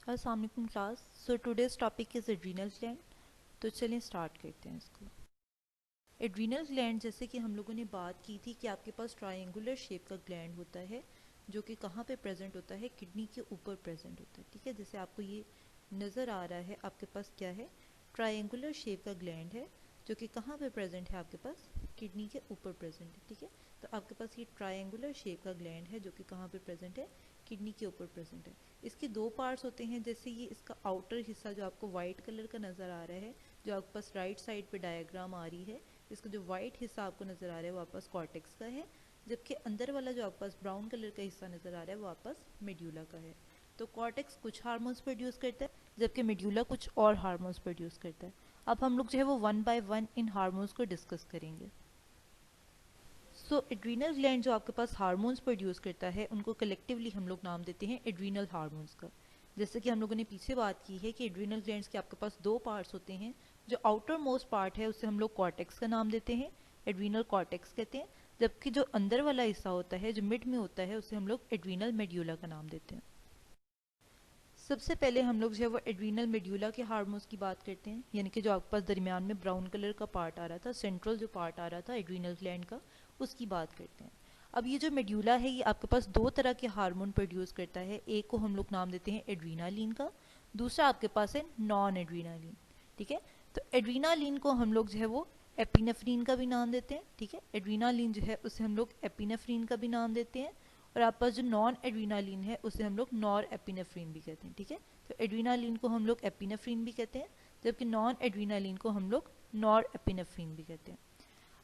अस्सलाम वालेकुम class. So today's topic is adrenal gland. तो चलें स्टार्ट करते हैं इसको। एड्रीनल ग्लैंड, जैसे कि हम लोगों ने बात की थी कि आपके पास ट्रायंगुलर शेप का ग्लैंड होता है जो कि कहाँ पे प्रेजेंट होता है, किडनी के ऊपर प्रेजेंट होता है। ठीक है, जैसे आपको ये नज़र आ रहा है, आपके पास क्या है, ट्रायंगुलर शेप का ग्लैंड है जो कि कहाँ पे प्रेजेंट है, आपके पास किडनी के ऊपर प्रेजेंट है। ठीक है, तो आपके पास ये ट्रायंगुलर शेप का ग्लैंड है जो कि कहाँ पे प्रेजेंट है, किडनी के ऊपर प्रेजेंट है। इसके दो पार्ट्स होते हैं, जैसे ये इसका आउटर हिस्सा जो आपको वाइट कलर का नज़र आ रहा है, जो आपके पास राइट साइड पे डायग्राम आ रही है, इसका जो वाइट हिस्सा आपको नज़र आ रहा है वो आपके पास कॉर्टेक्स का है, जबकि अंदर वाला जो आपके पास ब्राउन कलर का हिस्सा नज़र आ रहा है वो आपके पास मेड्यूला का है। तो कॉर्टेक्स कुछ हार्मोन्स प्रोड्यूस करता है जबकि मेड्यूला कुछ और हार्मोन्स प्रोड्यूस करता है। अब हम लोग जो है वो one by one in hormones को डिस्कस करेंगे। सो एड्रीनल ग्लैंड जो आपके पास हार्मोन्स प्रोड्यूस करता है उनको कलेक्टिवली हम लोग नाम देते हैं एड्रीनल हार्मोन्स का। जैसे कि हम लोगों ने पीछे बात की है कि एड्रीनल ग्लैंड्स के आपके पास दो पार्ट्स होते हैं। जो आउटर मोस्ट पार्ट है उसे हम लोग कॉर्टेक्स का नाम देते हैं, एड्रीनल कॉर्टेक्स कहते हैं, जबकि जो अंदर वाला हिस्सा होता है, जो मिड में होता है, उसे हम लोग एड्रीनल मेड्यूला का नाम देते हैं। सबसे पहले हम लोग जो है वो एड्रीनल मेड्यूला के हार्मोन्स की बात करते हैं, यानी कि जो आपके पास दरमियान में ब्राउन कलर का पार्ट आ रहा था, सेंट्रल जो पार्ट आ रहा था एड्रीनल ग्लैंड का, उसकी बात करते हैं। अब ये जो मेड्यूला है ये आपके पास दो तरह के हार्मोन प्रोड्यूस करता है। एक को हम लोग नाम देते हैं एड्रीनालिन का, दूसरा आपके पास है नॉन एड्रीनालिन। ठीक है, तो एड्रीनालिन को हम लोग जो है वो एपिनेफ्रीन का भी नाम देते हैं। ठीक है, एड्रीनालिन जो है उसे हम लोग एपिनेफ्रीन का भी नाम देते हैं, और आपके पास जो नॉन एड्रीनालिन है उसे हम लोग नॉर एपिनेफ्रीन भी कहते हैं। ठीक है, तो एड्रीनालिन को हम लोग एपिनेफ्रीन भी कहते हैं, जबकि नॉन एड्रीनालिन को हम लोग नॉर एपिनेफ्रीन भी कहते हैं।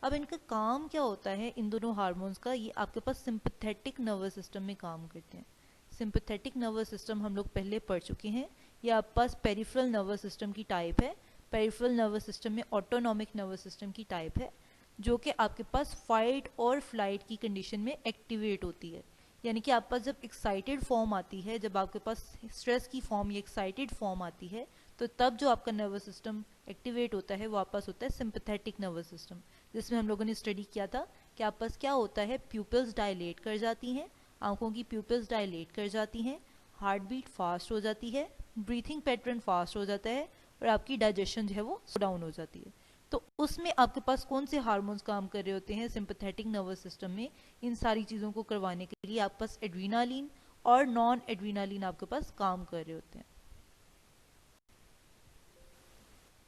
अब इनका काम क्या होता है इन दोनों हार्मोन्स का, ये आपके पास सिंपैथेटिक नर्वस सिस्टम में काम करते हैं। सिंपैथेटिक नर्वस सिस्टम हम लोग पहले पढ़ चुके हैं, ये आपके पास पेरिफेरल नर्वस सिस्टम की टाइप है। पेरिफेरल नर्वस सिस्टम में ऑटोनॉमिक नर्वस सिस्टम की टाइप है, जो कि आपके पास फाइट और फ्लाइट की कंडीशन में एक्टिवेट होती है। यानी कि आपके पास जब एक्साइटेड फॉर्म आती है, जब आपके पास स्ट्रेस की फॉर्म या एक्साइटेड फॉर्म आती है, तो तब जो आपका नर्वस सिस्टम एक्टिवेट होता है वो आपके पास होता है सिंपैथेटिक नर्वस सिस्टम, जिसमें हम लोगों ने स्टडी किया था कि आपके पास क्या होता है, प्यूपिल्स डायलेट कर जाती हैं, आंखों की प्यूपिल्स डायलेट कर जाती हैं, हार्ट बीट फास्ट हो जाती है, ब्रीथिंग पैटर्न फास्ट हो जाता है, और आपकी डाइजेशन जो है वो डाउन हो जाती है। तो उसमें आपके पास कौन से हार्मोन्स काम कर रहे होते हैं सिंपैथेटिक नर्वस सिस्टम में, इन सारी चीज़ों को करवाने के लिए आपके पास एड्रीनालिन और नॉन एड्रीनालिन आपके पास काम कर रहे होते हैं।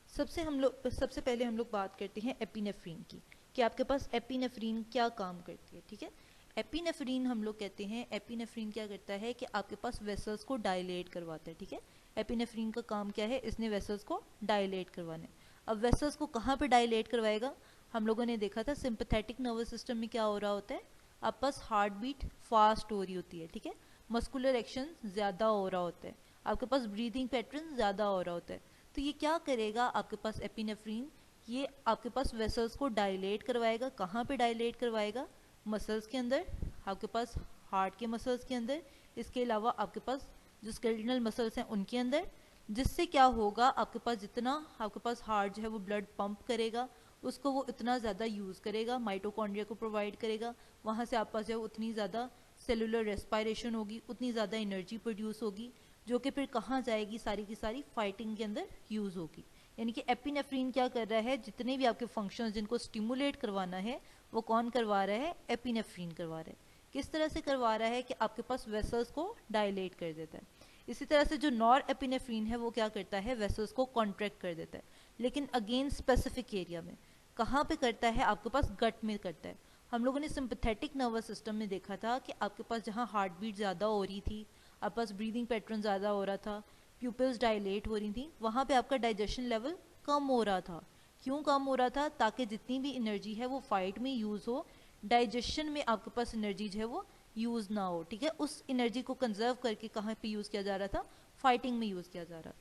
सबसे पहले हम लोग बात करते हैं एपिनेफ्रीन की, कि आपके पास एपिनेफ्रीन क्या काम करती है। ठीक है, एपिनेफ्रीन हम लोग कहते हैं, एपिनेफ्रीन क्या करता है कि आपके पास वेसल्स को डायलेट करवाता है। ठीक है, एपिनेफ्रीन का काम क्या है, इसने वेसल्स को डायलेट करवाना है। अब वेसल्स को कहाँ पे डायलेट करवाएगा, हम लोगों ने देखा था सिंपैथेटिक नर्वस सिस्टम में क्या हो रहा होता है, आपके पास हार्ट बीट फास्ट हो रही होती है। ठीक है, मस्कुलर एक्शन ज़्यादा हो रहा होता है, आपके पास ब्रीदिंग पैटर्न ज़्यादा हो रहा होता है। तो ये क्या करेगा, आपके पास एपिनेफ्रीन, ये आपके पास वेसल्स को डायलेट करवाएगा। कहाँ पे डायलेट करवाएगा, मसल्स के अंदर, आपके पास हार्ट के मसल्स के अंदर, इसके अलावा आपके पास जो स्केलेटल मसल्स हैं उनके अंदर। जिससे क्या होगा, आपके पास जितना आपके पास हार्ट जो है वो ब्लड पंप करेगा, उसको वो इतना ज़्यादा यूज़ करेगा, माइटोकॉन्ड्रिया को प्रोवाइड करेगा, वहाँ से आपके पास जो है उतनी ज़्यादा सेलुलर रेस्पायरेशन होगी, उतनी ज़्यादा एनर्जी प्रोड्यूस होगी, जो कि फिर कहाँ जाएगी, सारी की सारी फाइटिंग के अंदर यूज़ होगी। यानी कि एपिनेफ्रीन क्या कर रहा है, जितने भी आपके फंक्शंस जिनको स्टिमुलेट करवाना है वो कौन करवा रहा है, एपिनेफ्रीन करवा रहा है। किस तरह से करवा रहा है कि आपके पास वेसल्स को डायलेट कर देता है। इसी तरह से जो नॉर एपिनेफ्रीन है वो क्या करता है, वेसल्स को कॉन्ट्रैक्ट कर देता है, लेकिन अगेन स्पेसिफिक एरिया में। कहाँ पे करता है, आपके पास गट में करता है। हम लोगों ने सिंपैथेटिक नर्वस सिस्टम में देखा था कि आपके पास जहाँ हार्ट बीट ज़्यादा हो रही थी, आपके पास ब्रीदिंग पैटर्न ज़्यादा हो रहा था, प्यूपिल्स डायलेट हो रही थी, वहाँ पे आपका डाइजेशन लेवल कम हो रहा था। क्यों कम हो रहा था, ताकि जितनी भी एनर्जी है वो फाइट में यूज़ हो, डाइजेशन में आपके पास एनर्जी जो है वो यूज़ ना हो। ठीक है, उस एनर्जी को कंजर्व करके कहाँ पे यूज़ किया जा रहा था, फाइटिंग में यूज़ किया जा रहा था।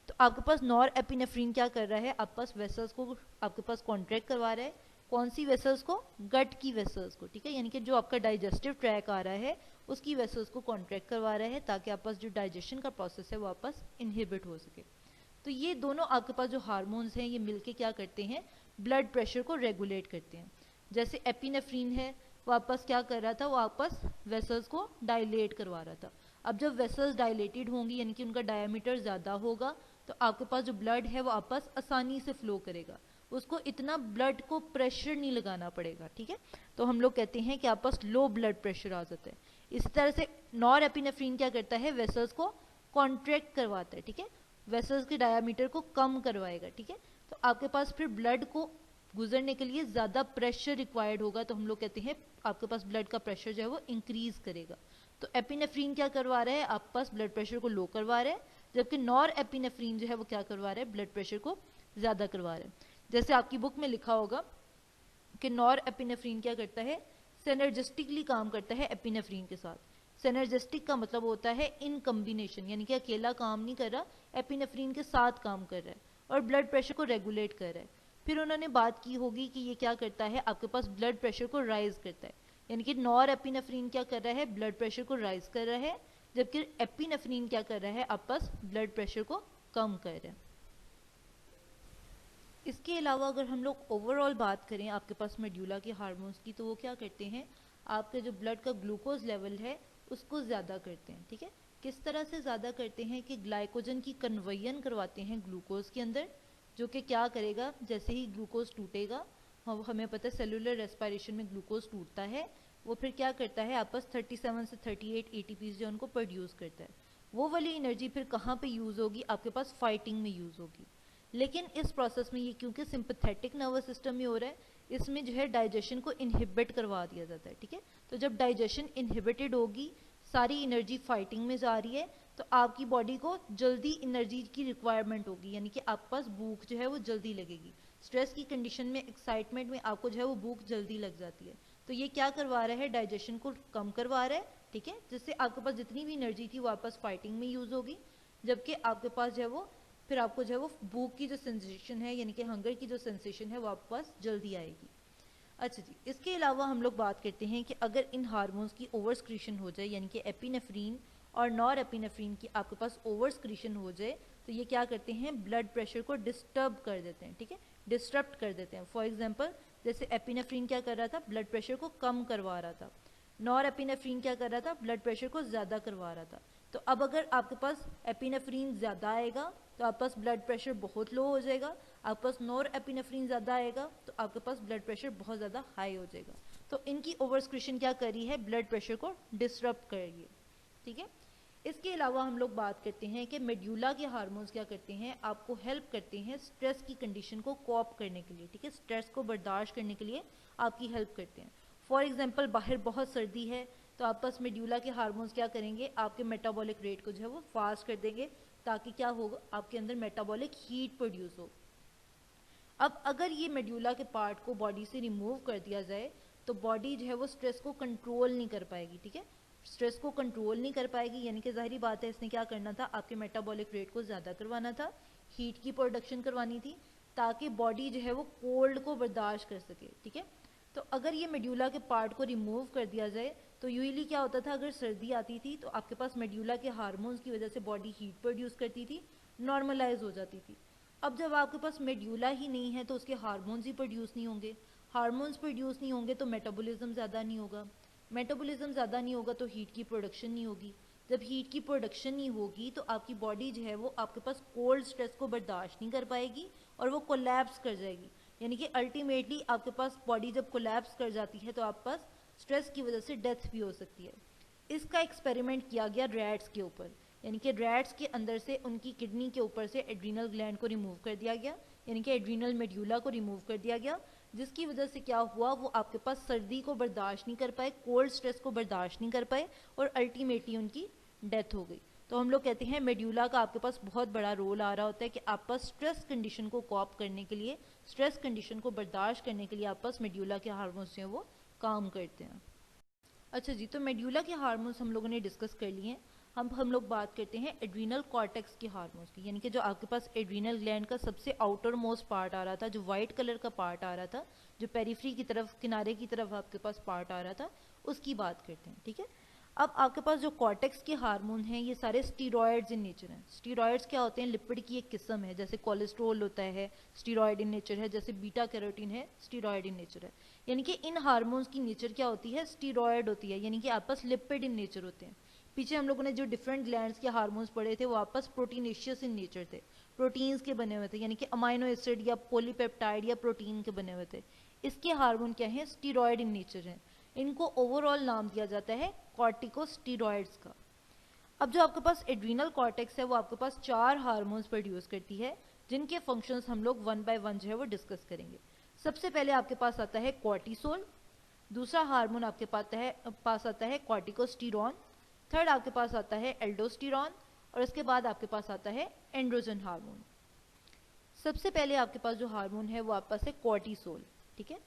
तो आपके पास नॉर एपिनेफ्रीन क्या कर रहा है, आपके पास वेसल्स को आपके पास कॉन्ट्रैक्ट करवा रहा है। कौन सी वेसल्स को, गट की वेसल्स को। ठीक है, यानी कि जो आपका डाइजेस्टिव ट्रैक आ रहा है उसकी वेसल्स को कॉन्ट्रैक्ट करवा रहा है, ताकि आपके पास जो डाइजेशन का प्रोसेस है वो वापस इनहिबिट हो सके। तो ये दोनों आपके पास जो हार्मोन्स हैं ये मिलके क्या करते हैं, ब्लड प्रेशर को रेगुलेट करते हैं। जैसे एपिनेफ्रीन है, वापस क्या कर रहा था, वो वापस वेसल्स को डायलेट करवा रहा था। अब जब वेसल्स डायलेटेड होंगी यानी कि उनका डायमीटर ज़्यादा होगा तो आपके पास जो ब्लड है वो आपस आसानी से फ्लो करेगा, उसको इतना ब्लड को प्रेशर नहीं लगाना पड़ेगा, ठीक है। तो हम लोग कहते हैं कि आपस लो ब्लड प्रेशर आ जाता है। इसी तरह से नॉर एपिनेफ्रीन क्या करता है, वेसल्स को कॉन्ट्रैक्ट करवाता है, ठीक है, वेसल्स के डायमीटर को कम करवाएगा, ठीक है। तो आपके पास फिर ब्लड को गुजरने के लिए ज़्यादा प्रेशर रिक्वायर्ड होगा, तो हम लोग कहते हैं आपके पास ब्लड का प्रेशर जो है वो इंक्रीज करेगा। तो एपिनेफ्रीन क्या करवा रहा है, आपके पास ब्लड प्रेशर को लो करवा रहा है, जबकि नॉर एपिनेफ्रीन जो है वो क्या करवा रहा है, ब्लड प्रेशर को ज़्यादा करवा रहा है। जैसे आपकी बुक में लिखा होगा कि नॉर एपिनेफ्रीन क्या करता है, सिनर्जिस्टिकली काम करता है एपिनेफ्रीन के साथ। सिनर्जिस्टिक का मतलब होता है इन कम्बिनेशन, यानी कि अकेला काम नहीं कर रहा, एपिनेफ्रीन के साथ काम कर रहा है और ब्लड प्रेशर को रेगुलेट कर रहा है। फिर उन्होंने बात की होगी कि ये क्या करता है, आपके पास ब्लड प्रेशर को राइज करता है, यानी कि नॉर एपिनेफ्रीन क्या कर रहा है, ब्लड प्रेशर को राइज कर रहा है, जबकि एपिनेफ्रीन क्या कर रहा है, आपस ब्लड प्रेशर को कम कर रहा है। इसके अलावा अगर हम लोग ओवरऑल बात करें आपके पास मेड्यूला के हार्मोन्स की, तो वो क्या करते हैं, आपके जो ब्लड का ग्लूकोज लेवल है उसको ज़्यादा करते हैं, ठीक है। किस तरह से ज़्यादा करते हैं कि ग्लाइकोजन की कन्वर्जन करवाते हैं ग्लूकोज के अंदर, जो कि क्या करेगा, जैसे ही ग्लूकोज टूटेगा, हमें पता है सेलुलर रेस्पिरेशन में ग्लूकोज टूटता है, वो फिर क्या करता है, आपस 37 से 38 एटीपीज जो उनको प्रोड्यूस करता है। वो वाली एनर्जी फिर कहाँ पे यूज़ होगी, आपके पास फाइटिंग में यूज़ होगी। लेकिन इस प्रोसेस में ये क्योंकि सिंपैथेटिक नर्वस सिस्टम में हो रहा है, इसमें जो है डाइजेशन को इनहिबिट करवा दिया जाता है, ठीक है। तो जब डाइजेशन इनहिबिटेड होगी, सारी एनर्जी फाइटिंग में जा रही है, तो आपकी बॉडी को जल्दी एनर्जी की रिक्वायरमेंट होगी, यानी कि आपके पास भूख जो है वो जल्दी लगेगी। स्ट्रेस की कंडीशन में, एक्साइटमेंट में आपको जो है वो भूख जल्दी लग जाती है। तो ये क्या करवा रहा है, डाइजेशन को कम करवा रहा है, ठीक है, जिससे आपके पास जितनी भी एनर्जी थी वो आपस फाइटिंग में यूज होगी, जबकि आपके पास जो है वो फिर आपको जो है वो भूख की जो सेंसेशन है, यानी कि हंगर की जो सेंसेशन है वो आपके पास जल्दी आएगी। अच्छा जी, इसके अलावा हम लोग बात करते हैं कि अगर इन हार्मोन्स की ओवर स्क्रीशन हो जाए, यानी कि एपिनेफ्रीन और नॉर एपिनेफ्रीन की आपके पास ओवर स्क्रीशन हो जाए, तो ये क्या करते हैं, ब्लड प्रेशर को डिस्टर्ब कर देते हैं, ठीक है, डिस्टर्ब कर देते हैं। फॉर एग्जाम्पल जैसे एपिनेफ्रीन क्या कर रहा था, ब्लड प्रेशर को कम करवा रहा था, नॉर एपिनेफ्रीन क्या कर रहा था, ब्लड प्रेशर को ज़्यादा करवा रहा था। तो अब अगर आपके पास एपिनेफ्रीन ज़्यादा आएगा तो आपके पास ब्लड प्रेशर बहुत लो हो जाएगा, आपके पास नॉर एपिनेफ्रीन ज़्यादा आएगा तो आपके पास ब्लड प्रेशर बहुत ज़्यादा हाई हो जाएगा। तो इनकी ओवरस्क्रिशन क्या करी है, ब्लड प्रेशर को डिसरप्ट करेगी, ठीक है। इसके अलावा हम लोग बात करते हैं कि मेड्यूला के हार्मोन्स क्या करते हैं, आपको हेल्प करते हैं स्ट्रेस की कंडीशन को कोप करने के लिए, ठीक है, स्ट्रेस को बर्दाश्त करने के लिए आपकी हेल्प करते हैं। फॉर एग्जाम्पल बाहर बहुत सर्दी है तो आपस मेड्यूला के हार्मोन्स क्या करेंगे, आपके मेटाबॉलिक रेट को जो है वो फास्ट कर देंगे, ताकि क्या होगा, आपके अंदर मेटाबॉलिक हीट प्रोड्यूस हो। अब अगर ये मेड्यूला के पार्ट को बॉडी से रिमूव कर दिया जाए तो बॉडी जो है वो स्ट्रेस को कंट्रोल नहीं कर पाएगी, ठीक है, स्ट्रेस को कंट्रोल नहीं कर पाएगी, यानी कि जाहिर बात है इसने क्या करना था, आपके मेटाबॉलिक रेट को ज़्यादा करवाना था, हीट की प्रोडक्शन करवानी थी, ताकि बॉडी जो है वो कोल्ड को बर्दाश्त कर सके, ठीक है। तो अगर ये मेड्यूला के पार्ट को रिमूव कर दिया जाए तो यूजली क्या होता था, अगर सर्दी आती थी तो आपके पास मेड्यूला के हार्मोन्स की वजह से बॉडी हीट प्रोड्यूस करती थी, नॉर्मलाइज हो जाती थी। अब जब आपके पास मेड्यूला ही नहीं है तो उसके हार्मोन्स ही प्रोड्यूस नहीं होंगे, हार्मोन्स प्रोड्यूस नहीं होंगे तो मेटाबॉलिज्म ज़्यादा नहीं होगा, मेटाबॉलिज्म ज़्यादा नहीं होगा तो हीट की प्रोडक्शन नहीं होगी, जब हीट की प्रोडक्शन नहीं होगी तो आपकी बॉडी जो है वो आपके पास कोल्ड स्ट्रेस को बर्दाश्त नहीं कर पाएगी और वो कोलैप्स कर जाएगी, यानी कि अल्टीमेटली आपके पास बॉडी जब कोलैप्स कर जाती है तो आपके पास स्ट्रेस की वजह से डेथ भी हो सकती है। इसका एक्सपेरिमेंट किया गया रैट्स के ऊपर, यानी कि रैट्स के अंदर से उनकी किडनी के ऊपर से एड्रीनल ग्लैंड को रिमूव कर दिया गया, यानी कि एड्रीनल मेड्यूला को रिमूव कर दिया गया, जिसकी वजह से क्या हुआ, वो आपके पास सर्दी को बर्दाश्त नहीं कर पाए, कोल्ड स्ट्रेस को बर्दाश्त नहीं कर पाए और अल्टीमेटली उनकी डेथ हो गई। तो हम लोग कहते हैं मेड्यूला का आपके पास बहुत बड़ा रोल आ रहा होता है कि आप पास स्ट्रेस कंडीशन को कॉप करने के लिए, स्ट्रेस कंडीशन को बर्दाश्त करने के लिए आप पास मेड्यूला के हार्मोन्स जो हैं वो काम करते हैं। अच्छा जी, तो मेड्यूला के हार्मोन्स हम लोगों ने डिस्कस कर लिए हैं। हम लोग बात करते हैं एड्रीनल कॉर्टेक्स के हार्मोन्स की, यानी कि जो आपके पास एड्रीनल ग्लैंड का सबसे आउटर मोस्ट पार्ट आ रहा था, जो वाइट कलर का पार्ट आ रहा था, जो पेरिफ्री की तरफ, किनारे की तरफ आपके पास पार्ट आ रहा था, उसकी बात करते हैं, ठीक है। अब आपके पास जो कॉर्टेक्स के हार्मोन हैं ये सारे स्टीरॉयड्स इन नेचर हैं। स्टीरॉयड्स क्या होते हैं, लिपिड की एक किस्म है, जैसे कोलेस्ट्रोल होता है स्टीरॉयड इन नेचर है, जैसे बीटा कैरोटीन है स्टीरॉयड इन नेचर है, यानी कि इन हार्मोन्स की नेचर क्या होती है, स्टीरॉयड होती है, यानी कि आपस लिपिड इन नेचर होते हैं। पीछे हम लोगों ने जो डिफरेंट ग्लैंड्स के हार्मोन्स पढ़े थे वो वापस प्रोटीनेशियस इन नेचर थे, प्रोटीन्स के बने हुए थे, यानी कि अमाइनो एसिड या पॉलीपेप्टाइड या प्रोटीन के बने हुए थे। इसके हार्मोन क्या है, स्टीरॉयड इन नेचर है। इनको ओवरऑल नाम दिया जाता है कॉर्टिकोस्टीरॉयड्स का। अब जो आपके पास एड्रीनल कॉर्टेक्स है वो आपके पास 4 हार्मोन्स प्रोड्यूस करती है, जिनके फंक्शंस हम लोग वन बाय वन जो है वो डिस्कस करेंगे। सबसे पहले आपके पास आता है कॉर्टिसोल, दूसरा हार्मोन आपके पास आता है कॉर्टिकोस्टीरॉन, थर्ड आपके पास आता है एल्डोस्टीरॉन, और इसके बाद आपके पास आता है एंड्रोजन हार्मोन। सबसे पहले आपके पास जो हार्मोन है वो आपके पास है कॉर्टिसोल। ठीक है,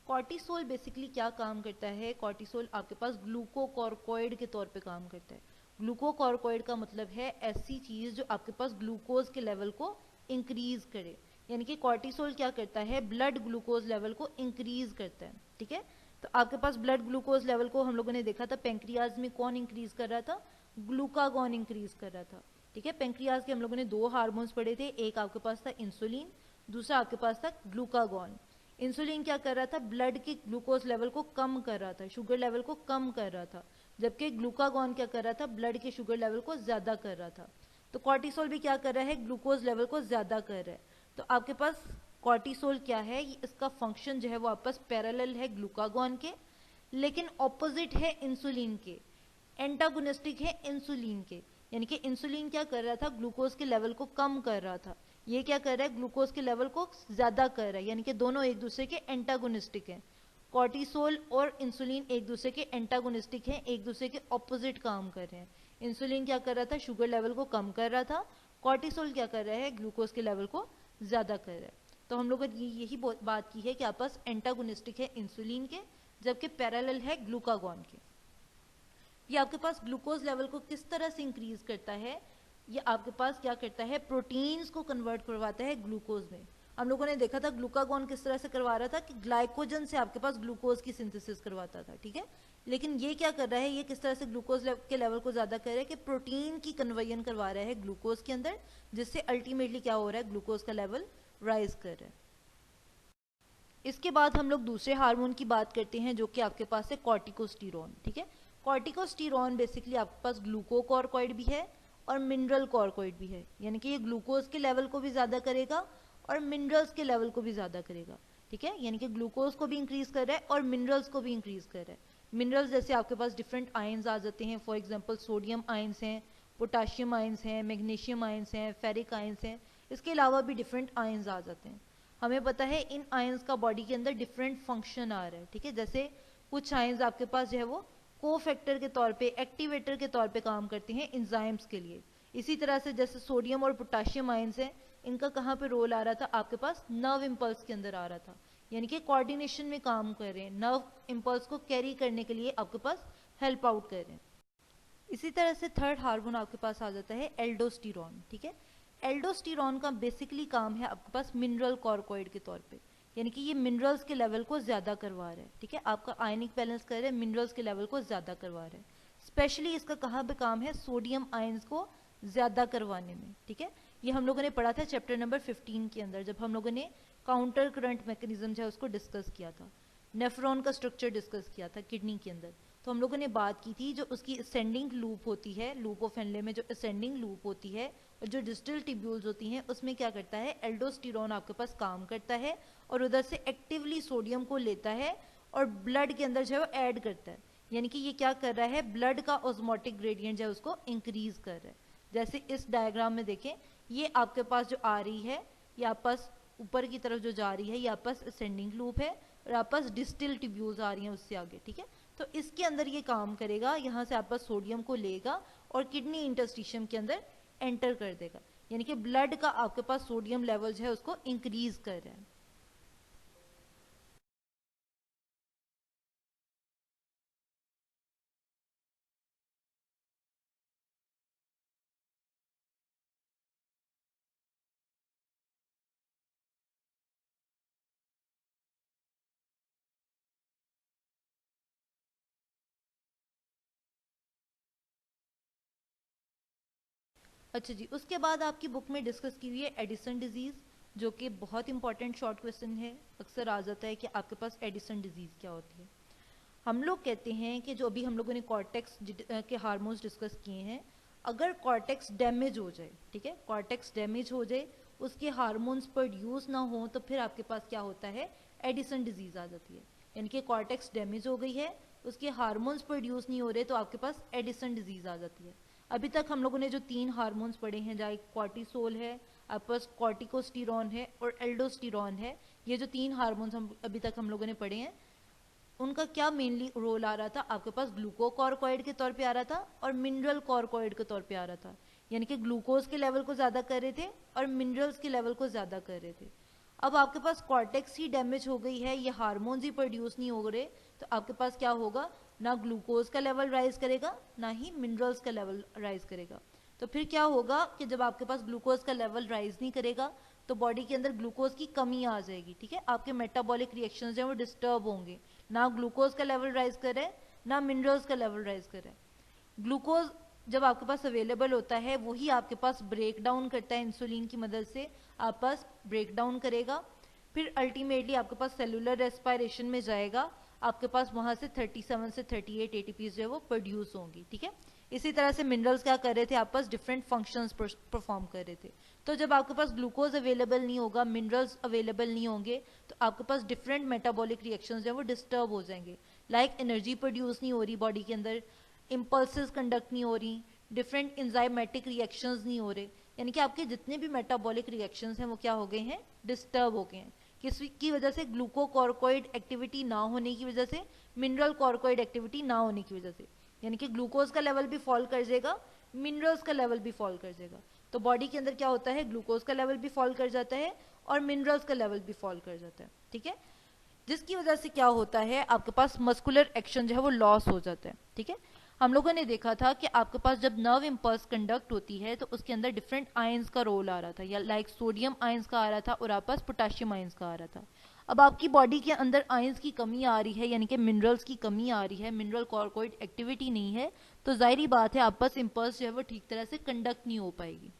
कॉर्टिसोल बेसिकली क्या काम करता है, कॉर्टिसोल आपके पास ग्लूकोकॉर्कोइड के तौर पे काम करता है। ग्लूकोकॉर्कोइड का मतलब है ऐसी चीज जो आपके पास ग्लूकोज के लेवल को इंक्रीज करे, यानी कि कॉर्टिसोल क्या करता है, ब्लड ग्लूकोज लेवल को इंक्रीज करता है। ठीक है, तो आपके पास ब्लड ग्लूकोज लेवल को हम लोगों ने देखा था पेंक्रियाज में कौन इंक्रीज कर रहा था, ग्लूकागॉन इंक्रीज कर रहा था। ठीक है, पेंक्रियाज के हम लोगों ने 2 हार्मोन्स पढ़े थे, एक आपके पास था इंसुलिन, दूसरा आपके पास था ग्लूकागॉन। इंसुलिन क्या कर रहा था, ब्लड के ग्लूकोज लेवल को कम कर रहा था, शुगर लेवल को कम कर रहा था, जबकि ग्लूकागॉन क्या कर रहा था, ब्लड के शुगर लेवल को ज्यादा कर रहा था। तो कॉर्टिसोल भी क्या कर रहा है, ग्लूकोज लेवल को ज्यादा कर रहा है। तो आपके पास कॉर्टिसोल क्या है, इसका फंक्शन जो है वो आपस पैरेलल है ग्लूकागॉन के, लेकिन ऑपोजिट है इंसुलिन के, एंटागोनिस्टिक है इंसुलिन के। यानी कि इंसुलिन क्या कर रहा था, ग्लूकोज के लेवल को कम कर रहा था, ये क्या कर रहा है, ग्लूकोज के लेवल को ज्यादा कर रहा है, यानी कि दोनों एक दूसरे के एंटागोनिस्टिक हैं। कॉर्टिसोल और इंसुलिन एक दूसरे के एंटागोनिस्टिक हैं, एक दूसरे के ऑपोजिट काम कर रहे हैं। इंसुलिन क्या कर रहा था, शुगर लेवल को कम कर रहा था, कॉर्टिसोल क्या कर रहा है, ग्लूकोज के लेवल को ज्यादा कर रहा है। तो हम लोगों ने यही बात की है कि आपस एंटागोनिस्टिक है इंसुलिन के, जबकि पैरेलल है ग्लूकागॉन के। ये आपके पास ग्लूकोज लेवल को किस तरह से इंक्रीज करता है, ये आपके पास क्या करता है, प्रोटीन्स को कन्वर्ट करवाता है ग्लूकोज में। हम लोगों ने देखा था ग्लूकागॉन किस तरह से करवा रहा था कि ग्लाइकोजन से आपके पास ग्लूकोज की सिंथेसिस करवाता था। ठीक है, लेकिन ये क्या कर रहा है, ये किस तरह से ग्लूकोज के लेवल को ज्यादा कर रहा है कि प्रोटीन की कन्वर्जन करवा रहा है ग्लूकोज के अंदर, जिससे अल्टीमेटली क्या हो रहा है, ग्लूकोज का लेवल राइज कर रहा है। इसके बाद हम लोग दूसरे हार्मोन की बात करते हैं जो कि आपके पास है कॉर्टिकोस्टीरोन। ठीक है, कॉर्टिकोस्टीरोन बेसिकली आपके पास ग्लूकोकॉर्कोइड भी है और मिनरल कॉर्कोइड भी है, यानी कि ये ग्लूकोज के लेवल को भी ज्यादा करेगा और मिनरल्स के लेवल को भी ज्यादा करेगा। ठीक है, यानी कि ग्लूकोज को भी इंक्रीज कर रहा है और मिनरल्स को भी इंक्रीज कर रहा है। मिनरल्स जैसे आपके पास डिफरेंट आयंस आ जाते हैं, फॉर एग्जाम्पल सोडियम आयंस हैं, पोटाशियम आयंस हैं, मैग्नीशियम आयंस हैं, फेरिक आयंस हैं, इसके अलावा भी डिफरेंट आयंस आ जाते हैं। हमें पता है इन आयंस का बॉडी के अंदर डिफरेंट फंक्शन आ रहा है। ठीक है, जैसे कुछ आयंस आपके पास जो है वो कोफैक्टर के तौर पे, एक्टिवेटर के तौर पे काम करते हैं इंजाइम्स के लिए। इसी तरह से जैसे सोडियम और पोटाशियम आयंस हैं, इनका कहाँ पे रोल आ रहा था, आपके पास नर्व इम्पल्स के अंदर आ रहा था, यानी कि कोऑर्डिनेशन में काम कर रहे हैं, नर्व इम्पल्स को कैरी करने के लिए आपके पास हेल्प आउट कर रहे हैं। इसी तरह से थर्ड हार्मोन आपके पास आ जाता है एल्डोस्टीरॉन। ठीक है, एल्डोस्टीरॉन का बेसिकली काम है आपके पास मिनरल कॉर्कोइड के तौर पे, यानी कि ये मिनरल्स के लेवल को ज्यादा करवा रहा है। ठीक है, आपका आयनिक बैलेंस कर रहा है, मिनरल्स के लेवल को ज्यादा करवा रहा है। स्पेशली इसका कहाँ पे काम है, सोडियम आयंस को ज्यादा करवाने में। ठीक है, ये हम लोगों ने पढ़ा था चैप्टर नंबर 15 के अंदर, जब हम लोगों ने काउंटर करंट मैकेनिज्म जो है उसको डिस्कस किया था, नेफ्रॉन का स्ट्रक्चर डिस्कस किया था किडनी के अंदर। तो हम लोगों ने बात की थी जो उसकी असेंडिंग लूप होती है, लूप ऑफ हेनले में जो असेंडिंग लूप होती है और जो डिस्टल टिब्यूल्स होती हैं, उसमें क्या करता है, एल्डोस्टीरॉन आपके पास काम करता है और उधर से एक्टिवली सोडियम को लेता है और ब्लड के अंदर जो है वो ऐड करता है। यानी कि ये क्या कर रहा है, ब्लड का ऑस्मोटिक ग्रेडियंट जो है उसको इंक्रीज कर रहा है। जैसे इस डायग्राम में देखें, ये आपके पास जो आ रही है, ये आपस ऊपर की तरफ जो जा रही है, ये आपस असेंडिंग लूप है और आपस डिस्टिल ट्यूब्यूल्स आ रही हैं उससे आगे। ठीक है, तो इसके अंदर ये काम करेगा, यहाँ से आपस सोडियम को लेगा और किडनी इंटरस्टिशियम के अंदर एंटर कर देगा, यानी कि ब्लड का आपके पास सोडियम लेवल जो है उसको इंक्रीज कर रहा है। अच्छा जी, उसके बाद आपकी बुक में डिस्कस की हुई है एडिसन डिजीज, जो कि बहुत इंपॉर्टेंट शॉर्ट क्वेश्चन है, अक्सर आ जाता है कि आपके पास एडिसन डिजीज क्या होती है। हम लोग कहते हैं कि जो अभी हम लोगों ने कॉर्टेक्स के हार्मोन्स डिस्कस किए हैं, अगर कॉर्टेक्स डैमेज हो जाए, ठीक है, कॉर्टेक्स डैमेज हो जाए, उसके हार्मोन्स प्रोड्यूस ना हो, तो फिर आपके पास क्या होता है, एडिसन डिजीज आ जाती है। यानी कि कॉर्टेक्स डैमेज हो गई है, उसके हार्मोन्स प्रोड्यूस नहीं हो रहे, तो आपके पास एडिसन डिजीज आ जाती है। अभी तक हम लोगों ने जो 3 हार्मोन्स पढ़े हैं, जहाँ कॉर्टिसोल है, आपके पास कॉर्टिकोस्टेरॉन है और एल्डोस्टेरॉन है, ये जो 3 हार्मोन्स हम अभी तक हम लोगों ने पढ़े हैं, उनका क्या मेनली रोल आ रहा था, आपके पास ग्लूकोकॉर्कोइड के तौर पे आ रहा था और मिनरल कॉर्कोइड के तौर पे आ रहा था। यानी कि ग्लूकोज के लेवल को ज़्यादा कर रहे थे और मिनरल्स के लेवल को ज़्यादा कर रहे थे। अब आपके पास कॉर्टेक्स ही डैमेज हो गई है, ये हार्मोन्स ही प्रोड्यूस नहीं हो रहे, तो आपके पास क्या होगा, ना ग्लूकोज का लेवल राइज करेगा, ना ही मिनरल्स का लेवल राइज करेगा। तो फिर क्या होगा कि जब आपके पास ग्लूकोज का लेवल राइज नहीं करेगा, तो बॉडी के अंदर ग्लूकोज की कमी आ जाएगी, ठीक है, आपके मेटाबॉलिक रिएक्शंस जो है वो डिस्टर्ब होंगे, ना ग्लूकोज का लेवल राइज करे, ना मिनरल्स का लेवल राइज करे। ग्लूकोज जब आपके पास अवेलेबल होता है, वही आपके पास ब्रेक डाउन करता है, इंसुलिन की मदद से आप पास ब्रेक डाउन करेगा, फिर अल्टीमेटली आपके पास सेलुलर रेस्पायरेशन में जाएगा, आपके पास वहां से 37 से 38 एटीपीज जो है वो प्रोड्यूस होंगी, ठीक है। इसी तरह से मिनरल्स क्या कर रहे थे, आप पास डिफरेंट फंक्शंस परफॉर्म कर रहे थे। तो जब आपके पास ग्लूकोज अवेलेबल नहीं होगा, मिनरल्स अवेलेबल नहीं होंगे, तो आपके पास डिफरेंट मेटाबॉलिक रिएक्शंस जो है वो डिस्टर्ब हो जाएंगे। लाइक एनर्जी प्रोड्यूस नहीं हो रही बॉडी के अंदर, इम्पल्सेस कंडक्ट नहीं हो रही, डिफरेंट इंजाइमेटिक रिएक्शंस नहीं हो रहे, यानी कि आपके जितने भी मेटाबॉलिक रिएक्शंस हैं वो क्या हो गए हैं, डिस्टर्ब हो गए हैं। किसकी वजह से, ग्लूकोकॉर्कोइड एक्टिविटी ना होने की वजह से, मिनरल कॉर्कोइड एक्टिविटी ना होने की वजह से। यानी कि ग्लूकोज का लेवल भी फॉल कर जाएगा, मिनरल्स का लेवल भी फॉल कर जाएगा। तो बॉडी के अंदर क्या होता है, ग्लूकोज का लेवल भी फॉल कर जाता है और मिनरल्स का लेवल भी फॉल कर जाता है, ठीक है। जिसकी वजह से क्या होता है, आपके पास मस्कुलर एक्शन जो है वो लॉस हो जाता है, ठीक है। हम लोगों ने देखा था कि आपके पास जब नर्व इम्पल्स कंडक्ट होती है, तो उसके अंदर डिफरेंट आयंस का रोल आ रहा था, या लाइक सोडियम आयंस का आ रहा था और आपके पास पोटेशियम आयंस का आ रहा था। अब आपकी बॉडी के अंदर आयंस की कमी आ रही है, यानी कि मिनरल्स की कमी आ रही है, मिनरल कॉर्कोइड एक्टिविटी नहीं है, तो जाहिर बात है आपस इम्पल्स जो है वो ठीक तरह से कंडक्ट नहीं हो पाएगी।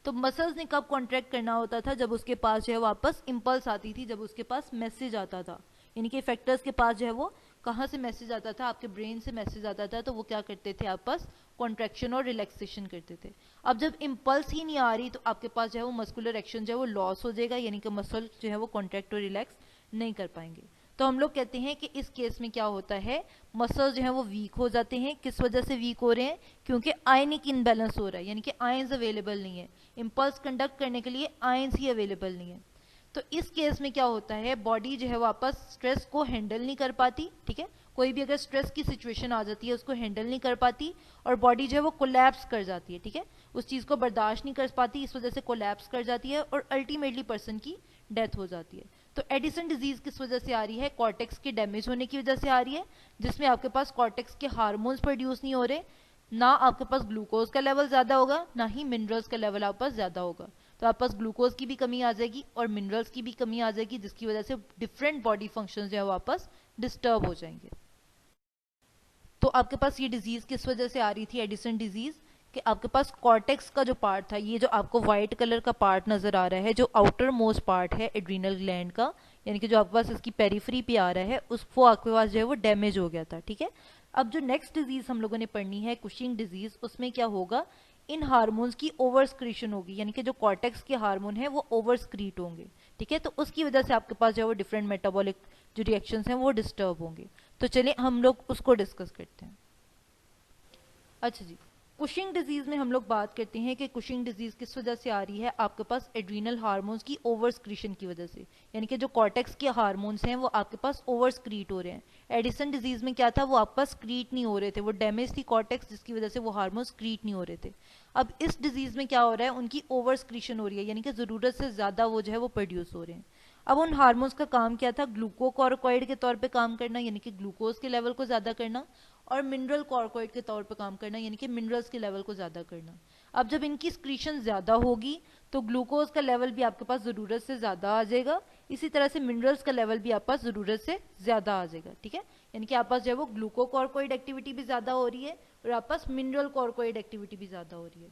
तो मसल्स ने कब कॉन्ट्रैक्ट करना होता था, जब उसके पास जो है वापस इम्पल्स आती थी, जब उसके पास मैसेज आता था। यानी कि इफेक्टर्स के पास जो है वो कहाँ से मैसेज आता था, आपके ब्रेन से मैसेज आता था, तो वो क्या करते थे, आपस कॉन्ट्रैक्शन और रिलैक्सेशन करते थे। अब जब इम्पल्स ही नहीं आ रही, तो आपके पास जो है वो मस्कुलर एक्शन जो है वो लॉस हो जाएगा, यानी कि मसल जो है वो कॉन्ट्रैक्ट और रिलैक्स नहीं कर पाएंगे। तो हम लोग कहते हैं कि इस केस में क्या होता है, मसल्स जो है वो वीक हो जाते हैं। किस वजह से वीक हो रहे हैं, क्योंकि आयनिक इनबैलेंस हो रहा है, यानी कि आयंस अवेलेबल नहीं है, इम्पल्स कंडक्ट करने के लिए आयंस ही अवेलेबल नहीं है। तो इस केस में क्या होता है, बॉडी जो है वापस स्ट्रेस को हैंडल नहीं कर पाती, ठीक है, कोई भी अगर स्ट्रेस की सिचुएशन आ जाती है उसको हैंडल नहीं कर पाती, और बॉडी जो है वो कोलैप्स कर जाती है, ठीक है, उस चीज को बर्दाश्त नहीं कर पाती, इस वजह से कोलैप्स कर जाती है और अल्टीमेटली पर्सन की डेथ हो जाती है। तो एडिसन डिजीज किस वजह से आ रही है, कॉर्टेक्स के डैमेज होने की वजह से आ रही है, जिसमें आपके पास कॉर्टेक्स के हार्मोन्स प्रोड्यूस नहीं हो रहे, ना आपके पास ग्लूकोज का लेवल ज्यादा होगा, ना ही मिनरल्स का लेवल आपके पास ज्यादा होगा। तो आपके पास ग्लूकोज की भी कमी आ जाएगी और मिनरल्स की भी कमी आ जाएगी, जिसकी वजह से डिफरेंट बॉडी फंक्शंस जो है वापस डिस्टर्ब हो जाएंगे। तो आपके पास ये डिजीज किस वजह से आ रही थी, एडिसन डिजीज, कि आपके पास कॉर्टेक्स का जो पार्ट था, ये जो आपको व्हाइट कलर का पार्ट नजर आ रहा है, जो आउटर मोस्ट पार्ट है एड्रीनल ग्लैंड का, यानी कि जो आपके पास इसकी पेरिफेरी पे आ रहा है, उसको आपके पास जो है वो डैमेज हो गया था, ठीक है। अब जो नेक्स्ट डिजीज हम लोगों ने पढ़नी है, कुशिंग डिजीज, उसमें क्या होगा, इन हार्मोन्स की ओवरस्क्रीशन होगी, यानी कि जो कॉर्टेक्स के हार्मोन है वो ओवरस्क्रीट होंगे, ठीक है। तो उसकी वजह से आपके पास जो है वो डिफरेंट मेटाबॉलिक जो रिएक्शंस हैं वो डिस्टर्ब होंगे। तो चलिए हम लोग उसको डिस्कस करते हैं। अच्छा जी, कुशिंग डिजीज में हम लोग बात करते हैं कि कुशिंग डिजीज किस वजह से आ रही है, आपके पास एड्रीनल हार्मोन्स की ओवरस्क्रीशन की वजह से, यानी कि जो कॉर्टेक्स के हार्मोन्स हैं वो आपके पास ओवरस्क्रीट हो रहे हैं। एडिसन डिजीज में क्या था, वो आपके पास स्क्रीट नहीं हो रहे थे, वो डैमेज थी कॉर्टेक्स, जिसकी वजह से वो हार्मोन स्क्रीट नहीं हो रहे थे। अब इस डिजीज में क्या हो रहा है, उनकी ओवरस्क्रीशन हो रही है, यानी कि जरूरत से ज्यादा वो जो है वो प्रोड्यूस हो रहे हैं। अब उन हार्मोन्स का काम क्या था, ग्लूकोकॉर्कोइड के तौर पे काम करना, यानी कि ग्लूकोज के लेवल को ज्यादा करना, और मिनरल कॉर्कोइड के तौर पे काम करना, यानी कि मिनरल्स के लेवल को ज्यादा करना। अब जब इनकी स्क्रीशन ज्यादा होगी, तो ग्लूकोज का लेवल भी आपके पास जरूरत से ज्यादा आ जाएगा, इसी तरह से मिनरल्स का लेवल भी आपके पास जरूरत से ज्यादा आ जाएगा, ठीक है। यानी कि आपके पास जो है वो ग्लूकोकॉर्कोइड एक्टिविटी भी ज्यादा हो रही है और आपके पास मिनरल कॉर्कोइड एक्टिविटी भी ज्यादा हो रही है।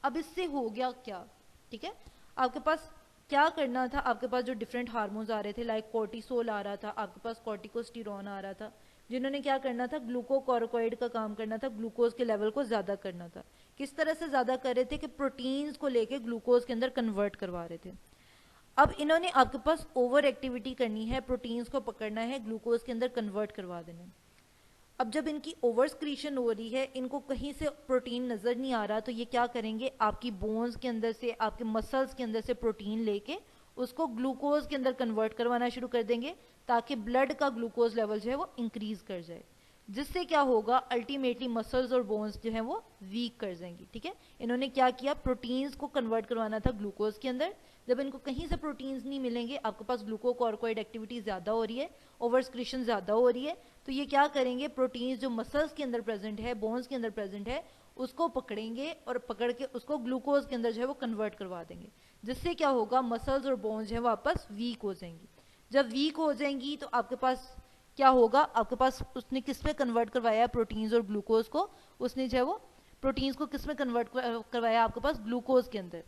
अब इससे हो गया क्या, ठीक है, आपके पास क्या करना था, आपके पास जो डिफरेंट हार्मोन्स आ रहे थे, लाइक कोर्टिसोल आ रहा था, आपके पास कॉर्टिकोस्टेरॉन आ रहा था, जिन्होंने क्या करना था, ग्लूकोकॉर्टिकॉइड का काम करना था, ग्लूकोज के लेवल को ज्यादा करना था। किस तरह से ज्यादा कर रहे थे कि प्रोटीन्स को लेके ग्लूकोज के अंदर कन्वर्ट करवा रहे थे। अब इन्होंने आपके पास ओवर एक्टिविटी करनी है, प्रोटीन्स को पकड़ना है, ग्लूकोज के अंदर कन्वर्ट करवा देना है। अब जब इनकी ओवर स्क्रीशन हो रही है, इनको कहीं से प्रोटीन नजर नहीं आ रहा, तो ये क्या करेंगे, आपकी बोन्स के अंदर से, आपके मसल्स के अंदर से प्रोटीन लेके उसको ग्लूकोज के अंदर कन्वर्ट करवाना शुरू कर देंगे, ताकि ब्लड का ग्लूकोज लेवल जो है वो इंक्रीज कर जाए। जिससे क्या होगा, अल्टीमेटली मसल्स और बोन्स जो है वो वीक कर जाएंगी। ठीक है, इन्होंने क्या किया, प्रोटीन्स को कन्वर्ट करवाना था ग्लूकोज के अंदर। जब इनको कहीं से प्रोटीन्स नहीं मिलेंगे, आपके पास ग्लूकोकॉर्टिकॉइड एक्टिविटी ज्यादा हो रही है, ओवर स्क्रीशन ज्यादा हो रही है, तो ये क्या करेंगे, प्रोटीन्स जो मसल्स के अंदर प्रेजेंट है, बोन्स के अंदर प्रेजेंट है, उसको पकड़ेंगे और पकड़ के उसको ग्लूकोज के अंदर जो है वो कन्वर्ट करवा देंगे। जिससे क्या होगा, मसल्स और बोन्स जो है वापस वीक हो जाएंगी। जब वीक हो जाएंगी तो आपके पास क्या होगा, आपके पास उसने किस में कन्वर्ट करवाया, प्रोटीन्स और ग्लूकोज को, उसने जो है वो प्रोटीन्स को किस में कन्वर्ट करवाया, आपके पास ग्लूकोज के अंदर।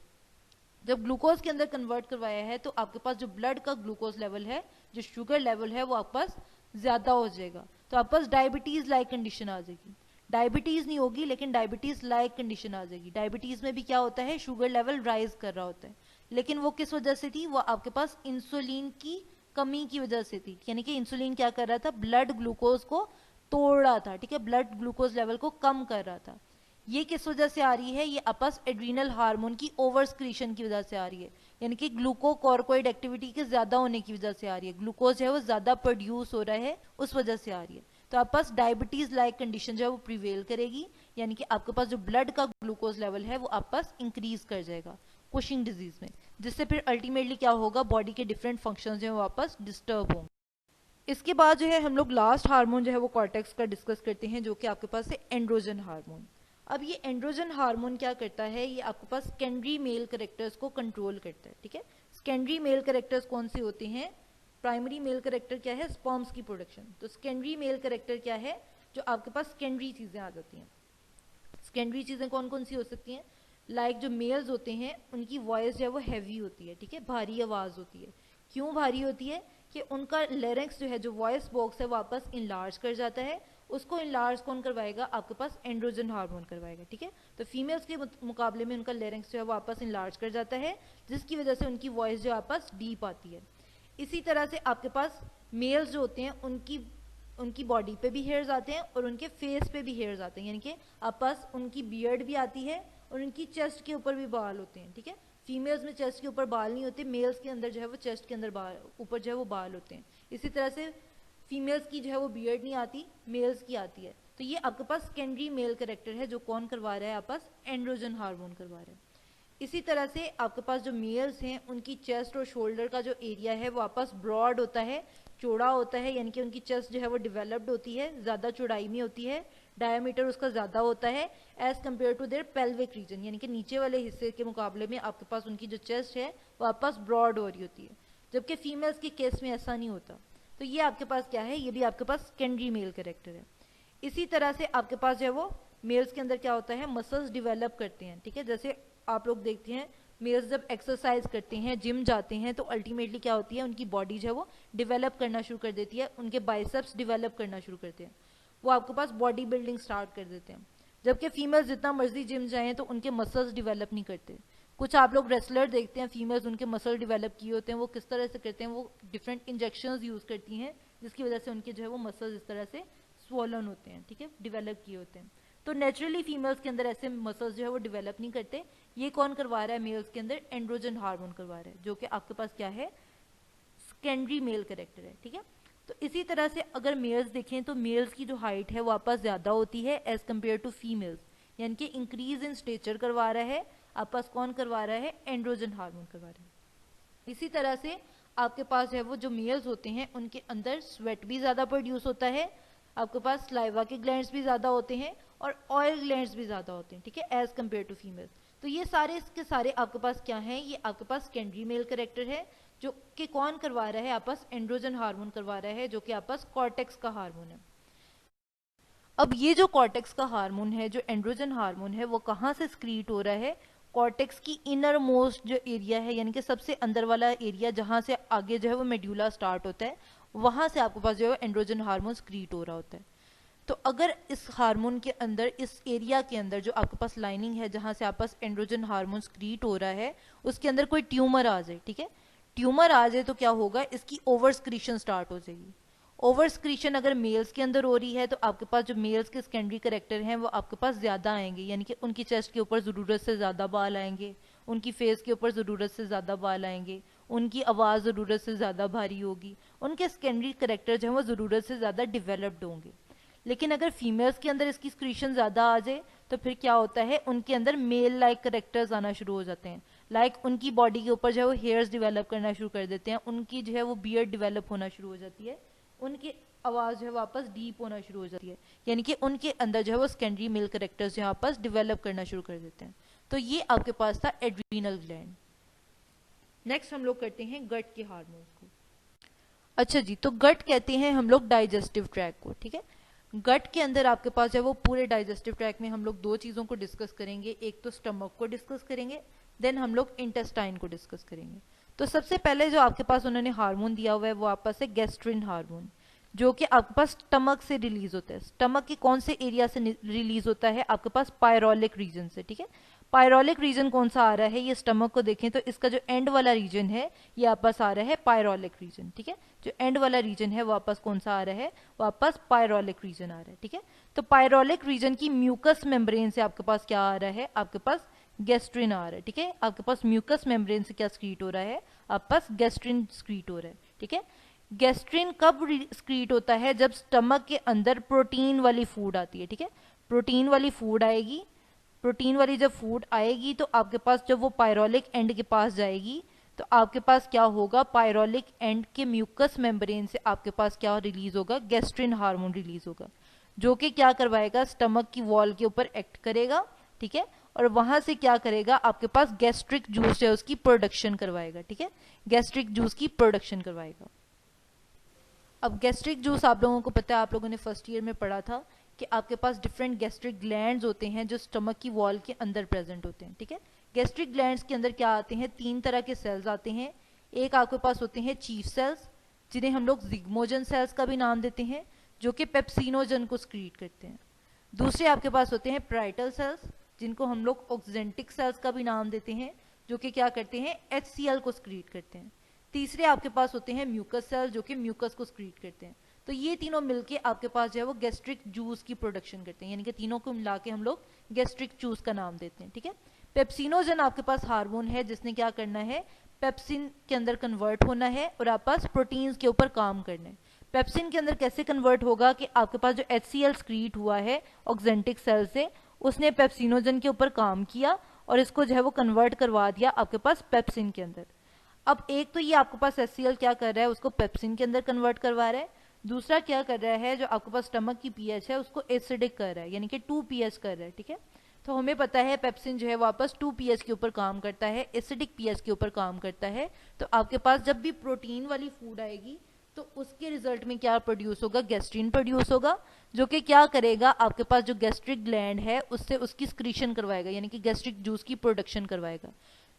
जब ग्लूकोज के अंदर कन्वर्ट करवाया है, तो आपके पास जो ब्लड का ग्लूकोज लेवल है, जो शुगर लेवल है, वो आपके पास ज्यादा हो जाएगा। तो आपके पास डायबिटीज लाइक कंडीशन आ जाएगी। डायबिटीज नहीं होगी, लेकिन डायबिटीज लाइक कंडीशन आ जाएगी। डायबिटीज में भी क्या होता है, शुगर लेवल राइज कर रहा होता है, लेकिन वो किस वजह से थी, वो आपके पास इंसुलिन की कमी की वजह से थी। यानी कि इंसुलिन क्या कर रहा था, ब्लड ग्लूकोज को तोड़ रहा था। ठीक है, ब्लड ग्लूकोज लेवल को कम कर रहा था। ये किस वजह से आ रही है, ये आपस एड्रीनल हार्मोन की ओवर स्क्रीशन की वजह से आ रही है, यानी कि ग्लूकोकॉर्टिकॉइड एक्टिविटी के ज्यादा होने की वजह से आ रही है। ग्लूकोज है वो ज्यादा प्रोड्यूस हो रहा है, उस वजह से आ रही है। तो आपके पास डायबिटीज लाइक कंडीशन जो है वो प्रिवेल करेगी, यानी कि आपके पास जो ब्लड का ग्लूकोज लेवल है वो आपके पास इंक्रीज कर जाएगा कुशिंग डिजीज में। जिससे फिर अल्टीमेटली क्या होगा, बॉडी के डिफरेंट फंक्शंस जो है वापस डिस्टर्ब होंगे। इसके बाद जो है हम लोग लास्ट हार्मोन जो है वो कॉर्टेक्स का डिस्कस करते हैं, जो कि आपके पास है एंड्रोजन हार्मोन। अब ये एंड्रोजन हार्मोन क्या करता है, ये आपके पास सेकेंडरी मेल कैरेक्टर्स को कंट्रोल करता है। ठीक है, सेकेंडरी मेल कैरेक्टर्स कौन से होते हैं, प्राइमरी मेल कैरेक्टर क्या है, स्पर्म्स की प्रोडक्शन। तो सेकेंडरी मेल कैरेक्टर क्या है, जो आपके पास सेकेंडरी चीजें आ जाती हैं। सेकेंडरी चीजें कौन कौन सी हो सकती हैं, लाइक जो मेल्स होते हैं उनकी वॉइस जो है वो हैवी होती है। ठीक है, भारी आवाज होती है। क्यों भारी होती है, कि उनका लेरिक्स जो है, जो वॉइस बॉक्स है, वापस इनलार्ज कर जाता है। उसको इनलार्ज कौन करवाएगा, आपके पास एंड्रोजन हार्मोन करवाएगा। ठीक है, तो फीमेल्स के मुकाबले में उनका लेरिक्स जो है वापस इनलार्ज कर जाता है, जिसकी वजह से उनकी वॉइस जो वापस डीप आती है। इसी तरह से आपके पास मेल्स जो होते हैं उनकी बॉडी पे भी हेयर्स आते हैं और उनके फेस पे भी हेयर्स आते हैं, यानी कि आप पास उनकी बियर्ड भी आती है और उनकी चेस्ट के ऊपर भी बाल होते हैं। ठीक है, फीमेल्स में चेस्ट के ऊपर बाल नहीं होते, मेल्स के अंदर जो है वो चेस्ट के अंदर बाल, ऊपर जो है वो बाल होते हैं। इसी तरह से फीमेल्स की जो है वो बियर्ड नहीं आती, मेल्स की आती है। तो ये आपके पास सेकेंडरी मेल कैरेक्टर है, जो कौन करवा रहा है, आपके पास एंड्रोजन हार्मोन करवा रहा है। इसी तरह से आपके पास जो मेल्स हैं उनकी चेस्ट और शोल्डर का जो एरिया है वो आपस ब्रॉड होता है, चौड़ा होता है, यानी कि उनकी चेस्ट जो है वो डेवलप्ड होती है, ज्यादा चौड़ाई में होती है, डायमीटर उसका ज्यादा होता है as compare to their pelvic region, यानी कि नीचे वाले हिस्से के मुकाबले में आपके पास उनकी जो चेस्ट है वो आपस ब्रॉड हो रही होती है। जबकि फीमेल्स के केस में ऐसा नहीं होता। तो ये आपके पास क्या है, ये भी आपके पास सेकेंडरी मेल कैरेक्टर है। इसी तरह से आपके पास जो है वो मेल्स के अंदर क्या होता है, मसल्स डिवेलप करते हैं। ठीक है, जैसे आप लोग देखते हैं मेल्स जब एक्सरसाइज करते हैं, जिम जाते हैं, तो अल्टीमेटली क्या होती है, उनकी बॉडी जो है वो डिवेलप करना शुरू कर देती है, उनके बाइसेप्स डिवेलप करना शुरू करते हैं, वो आपके पास बॉडी बिल्डिंग स्टार्ट कर देते हैं। जबकि फीमेल्स जितना मर्जी जिम जाएं तो उनके मसल्स डिवेलप नहीं करते। कुछ आप लोग रेसलर देखते हैं, फीमेल्स उनके मसल डिवेलप किए होते हैं, वो किस तरह से करते हैं, वो डिफरेंट इंजेक्शंस यूज करती हैं, जिसकी वजह से उनके जो है वो मसल्स इस तरह से स्वॉलन होते हैं। ठीक है, डिवेलप किए होते हैं। तो नेचुरली फीमेल्स के अंदर ऐसे मसल्स जो है वो डेवलप नहीं करते। ये कौन करवा रहा है, मेल्स के अंदर एंड्रोजन हार्मोन करवा रहा है, जो कि आपके पास क्या है, सेकेंडरी मेल कैरेक्टर है। ठीक है, तो इसी तरह से अगर मेल्स देखें तो मेल्स की जो हाइट है वो आपस ज्यादा होती है एज कम्पेयर टू फीमेल्स, यानी कि इंक्रीज इन स्टेचर करवा रहा है, आपस कौन करवा रहा है, एंड्रोजन हार्मोन करवा रहा है। इसी तरह से आपके पास है वो जो मेल्स होते हैं उनके अंदर स्वेट भी ज्यादा प्रोड्यूस होता है, आपके पास स्लाइवा के ग्लैंड्स भी ज्यादा होते हैं और ऑयल ग्लैंड्स भी ज्यादा होते हैं। ठीक है, एज कम्पेयर टू फीमेल्स। तो ये सारे इसके सारे आपके पास क्या हैं, ये आपके पास सेकेंडरी मेल कैरेक्टर है, जो कि कौन करवा रहा है, आपस एंड्रोजन हार्मोन करवा रहा है, जो कि आपस कॉर्टेक्स का हार्मोन है। अब ये जो कॉर्टेक्स का हार्मोन है, जो एंड्रोजन हार्मोन है, वो कहाँ से स्क्रीट हो रहा है, कॉर्टेक्स की इनर मोस्ट जो एरिया है, यानी कि सबसे अंदर वाला एरिया जहां से आगे जो है वो मेड्यूला स्टार्ट होता है, वहाँ से आपके पास जो है एंड्रोजन हार्मोन स्क्रीट हो रहा होता है। तो अगर इस हार्मोन के अंदर, इस एरिया के अंदर जो आपके पास लाइनिंग है जहाँ से आपके पास एंड्रोजन हार्मोन स्क्रीट हो रहा है, उसके अंदर कोई ट्यूमर आ जाए, ठीक है, ट्यूमर आ जाए तो क्या होगा, इसकी ओवर स्क्रीशन स्टार्ट हो जाएगी। ओवर स्क्रीशन अगर मेल्स के अंदर हो रही है तो आपके पास जो मेल्स के सेकेंडरी करेक्टर हैं वो आपके पास ज़्यादा आएंगे, यानी कि उनकी चेस्ट के ऊपर ज़रूरत से ज़्यादा बाल आएंगे, उनकी फेस के ऊपर ज़रूरत से ज़्यादा बाल आएंगे, उनकी आवाज़ ज़रूरत से ज़्यादा भारी होगी, उनके सेकेंडरी करेक्टर जो हैं वो ज़रूरत से ज़्यादा डिवेलप्ड होंगे। लेकिन अगर फीमेल्स के अंदर इसकी स्क्रीशन ज़्यादा आ जाए तो फिर क्या होता है, उनके अंदर मेल लाइक करेक्टर्स आना शुरू हो जाते हैं। लाइक उनकी बॉडी के ऊपर जो है वो हेयर्स डेवलप करना शुरू कर देते हैं, उनकी जो है वो बियर्ड डेवलप होना शुरू हो जाती है, उनकी आवाज़ जो है वापस डीप होना शुरू हो जाती है, यानी कि उनके अंदर जो है वो सेकेंडरी मेल करेक्टर्स जो है वापस डेवलप करना शुरू कर देते हैं। तो ये आपके पास था एड्रीनल ग्लैंड। नेक्स्ट हम लोग करते हैं गट के हार्मोन्स को। अच्छा जी, तो गट कहते हैं हम लोग डाइजेस्टिव ट्रैक को, ठीक है। गट के अंदर आपके पास है वो पूरे डाइजेस्टिव ट्रैक में हम लोग दो चीज़ों को डिस्कस करेंगे, एक तो स्टमक को डिस्कस करेंगे, देन हम लोग इंटेस्टाइन को डिस्कस करेंगे। तो सबसे पहले जो आपके पास उन्होंने हार्मोन दिया हुआ है वो आपके पास है गैस्ट्रिन हार्मोन, जो कि आपके पास स्टमक से रिलीज होता है। स्टमक के कौन से एरिया से रिलीज होता है, आपके पास पायरोलिक रीजन से, ठीक है। पायरोलिक रीजन कौन सा आ रहा है, ये स्टमक को देखें तो इसका जो एंड वाला रीजन है ये आपस आ रहा है पायरोलिक रीजन, ठीक है। जो एंड वाला रीजन है वापस कौन सा आ रहा है, वापस पायरोलिक रीजन आ रहा है, ठीक है। तो पायरोलिक रीजन की म्यूकस मेम्ब्रेन से आपके पास क्या आ रहा है, आपके पास गैस्ट्रिन आ रहा है, ठीक है। आपके पास म्यूकस मेम्ब्रेन से क्या स्क्रीट हो रहा है, आपके पास गैस्ट्रिन स्क्रीट हो रहा है, ठीक है। गैस्ट्रिन कब स्क्रीट होता है, जब स्टमक के अंदर प्रोटीन वाली फूड आती है, ठीक है। प्रोटीन वाली फूड आएगी, प्रोटीन वाली जब फूड आएगी तो आपके पास जब वो पायरोलिक एंड के पास जाएगी तो आपके पास क्या होगा, पायरोलिक एंड के म्यूकस मेम्ब्रेन से आपके पास क्या रिलीज होगा, गैस्ट्रिन हार्मोन रिलीज होगा, जो कि क्या करवाएगा, स्टमक की वॉल के ऊपर एक्ट करेगा, ठीक है। और वहां से क्या करेगा, आपके पास गैस्ट्रिक जूस है उसकी प्रोडक्शन करवाएगा, ठीक है। गैस्ट्रिक जूस की प्रोडक्शन करवाएगा। अब गैस्ट्रिक जूस आप लोगों को पता है, आप लोगों ने फर्स्ट ईयर में पढ़ा था कि आपके पास डिफरेंट गैस्ट्रिक ग्लैंड्स होते हैं जो स्टमक की वॉल के अंदर प्रेजेंट होते हैं, ठीक है। गैस्ट्रिक ग्लैंड्स के अंदर क्या आते हैं, तीन तरह के सेल्स आते हैं। एक आपके पास होते हैं चीफ सेल्स, जिन्हें हम लोग जिग्मोजन सेल्स का भी नाम देते हैं, जो कि पेप्सिनोजन को स्क्रीट करते हैं। दूसरे आपके पास होते हैं पैराइटल सेल्स, जिनको हम लोग ऑक्जेंटिक सेल्स का भी नाम देते हैं, जो कि क्या करते हैं, HCl को स्क्रीट करते हैं। तीसरे आपके पास होते हैं म्यूकस सेल, जो कि म्यूकस को स्क्रीट करते हैं। तो ये तीनों मिलके आपके पास जो है वो गैस्ट्रिक जूस की प्रोडक्शन करते हैं, यानी कि तीनों को मिला के हम लोग गैस्ट्रिक जूस का नाम देते हैं, ठीक है। पेप्सिनोजन आपके पास हार्मोन है जिसने क्या करना है, पेप्सिन के अंदर कन्वर्ट होना है और आपके पास प्रोटीन्स के ऊपर काम करना है। पेप्सिन के अंदर कैसे कन्वर्ट होगा कि आपके पास जो HCl स्क्रीट हुआ है ऑक्जेंटिक सेल से, उसने पेप्सिनोजन के ऊपर काम किया और इसको जो है वो कन्वर्ट करवा दिया आपके पास पेप्सिन के अंदर। अब एक तो ये आपके पास HCl क्या कर रहा है, उसको पेप्सिन के अंदर कन्वर्ट करवा रहा है। दूसरा क्या कर रहा है, जो आपके पास स्टमक की pH है उसको एसिडिक कर रहा है, यानी कि 2 pH कर रहा है, ठीक है। तो हमें पता है पेप्सिन जो है वापस 2 pH के ऊपर काम करता है, एसिडिक pH के ऊपर काम करता है। तो आपके पास जब भी प्रोटीन वाली फूड आएगी तो उसके रिजल्ट में क्या प्रोड्यूस होगा, गैस्ट्रिन प्रोड्यूस होगा, जो कि क्या करेगा, आपके पास जो गैस्ट्रिक ग्लैंड है उससे उसकी स्क्रीशन करवाएगा, यानी कि गैस्ट्रिक जूस की प्रोडक्शन करवाएगा,